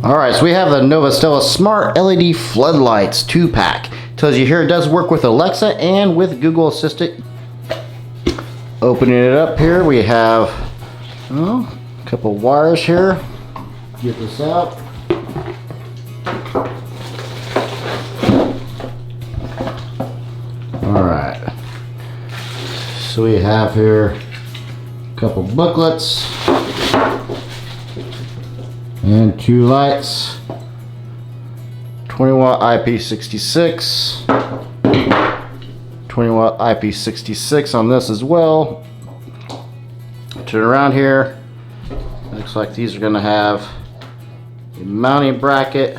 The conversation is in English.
Alright, so we have the NovoStella Smart LED Floodlights 2-pack. Tells you here it does work with Alexa and with Google Assistant. Opening it up here, we have a couple wires here. Get this out. Alright. So we have here a couple booklets. And 2 lights, 20 watt IP66, 20 watt IP66 on this as well. Turn around here, looks like these are going to have a mounting bracket